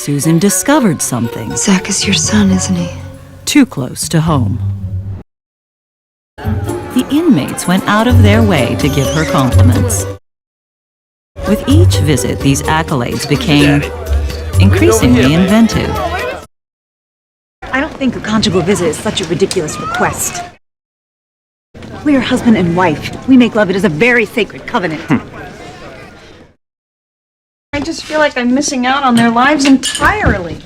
Susan discovered something Zach is your son, isn't he? too close to home. The inmates went out of their way to give her compliments. With each visit, these accolades became increasingly inventive. I don't think a conjugal visit is such a ridiculous request. We are husband and wife. We make love. It is a very sacred covenant. I just feel like I'm missing out on their lives entirely.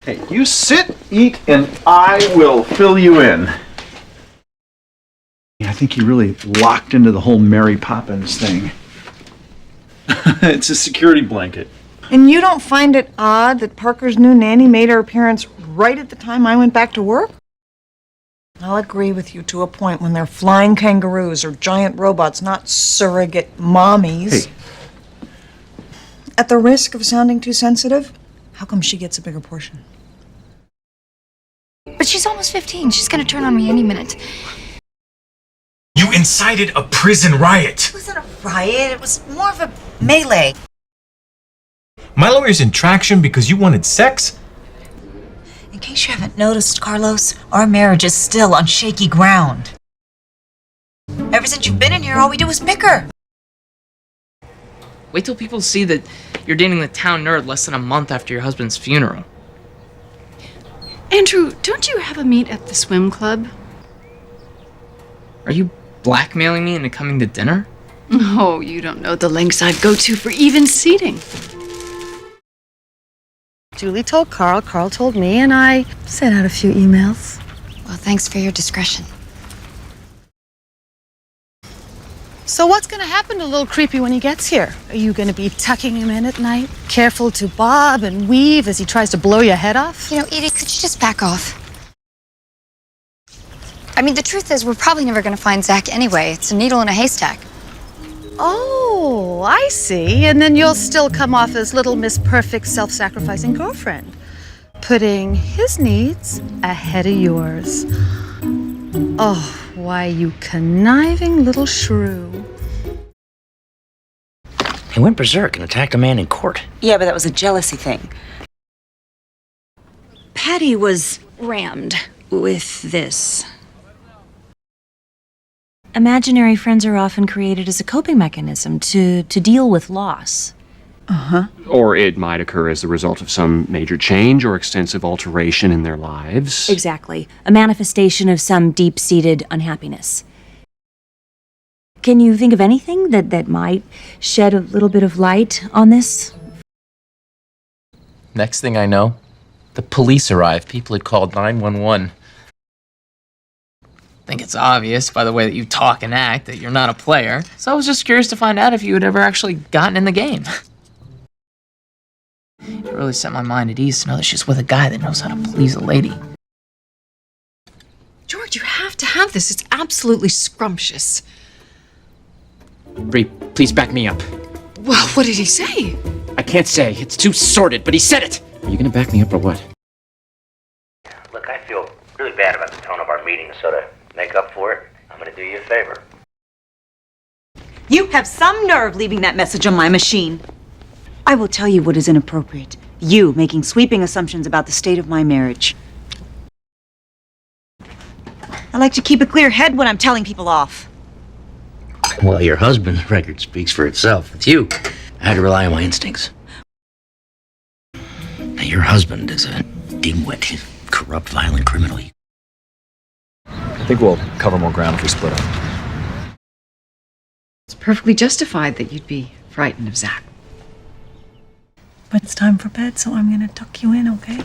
Hey, you sit, eat, and I will fill you in. I think he really locked into the whole Mary Poppins thing. It's a security blanket. And you don't find it odd that Parker's new nanny made her appearance right at the time I went back to work? I'll agree with you to a point when they're flying kangaroos or giant robots, not surrogate mommies. Hey. At the risk of sounding too sensitive, how come she gets a bigger portion? But she's almost 15. She's gonna turn on me any minute. You incited a prison riot. It wasn't a riot, it was more of a melee. My lawyer's in traction because you wanted sex? In case you haven't noticed, Carlos, our marriage is still on shaky ground. Ever since you've been in here, all we do is bicker. Wait till people see that you're dating the town nerd less than a month after your husband's funeral. Andrew, don't you have a meet at the swim club? Are you blackmailing me into coming to dinner? Oh, you don't know the lengths I'd go to for even seating. Julie told Carl, Carl told me, and I sent out a few emails. Well, thanks for your discretion. So what's going to happen to little Creepy when he gets here? Are you going to be tucking him in at night, careful to bob and weave as he tries to blow your head off? You know, Edie, could you just back off? I mean, the truth is, we're probably never going to find Zach anyway. It's a needle in a haystack. Oh, I see. And then you'll still come off as little Miss Perfect self-sacrificing girlfriend, putting his needs ahead of yours. Oh, why, you conniving little shrew. He went berserk and attacked a man in court. Yeah, but that was a jealousy thing. Patty was Rammed. with this. Imaginary friends are often created as a coping mechanism to deal with loss. Or it might occur as the result of some major change or extensive alteration in their lives. Exactly. A manifestation of some deep-seated unhappiness. Can you think of anything that might shed a little bit of light on this? Next thing I know, the police arrive. People had called 911. I think it's obvious by the way that you talk and act that you're not a player. So I was just curious to find out if you had ever actually gotten in the game. It really set my mind at ease to know that she's with a guy that knows how to please a lady. George, you have to have this. It's absolutely scrumptious. Bree, please back me up. Well, what did he say? I can't say. It's too sordid, but he said it. Are you gonna back me up or what? Look, I feel really bad about the tone of our meeting, so to make up for it, I'm gonna do you a favor. You have some nerve leaving that message on my machine. I will tell you what is inappropriate. You making sweeping assumptions about the state of my marriage. I like to keep a clear head when I'm telling people off. Well, your husband's record speaks for itself. With you, I had to rely on my instincts. Now, your husband is a dimwit, corrupt, violent criminal. I think we'll cover more ground if we split up. It's perfectly justified that you'd be frightened of Zach. But it's time for bed, so I'm gonna tuck you in, okay?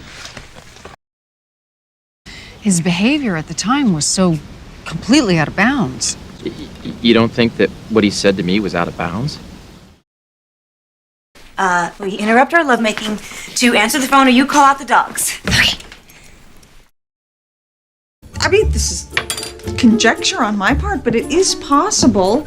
His behavior at the time was so completely out of bounds. You don't think that what he said to me was out of bounds? We interrupt our lovemaking to answer the phone or you call out the dogs. Okay. I mean, this is conjecture on my part, but it is possible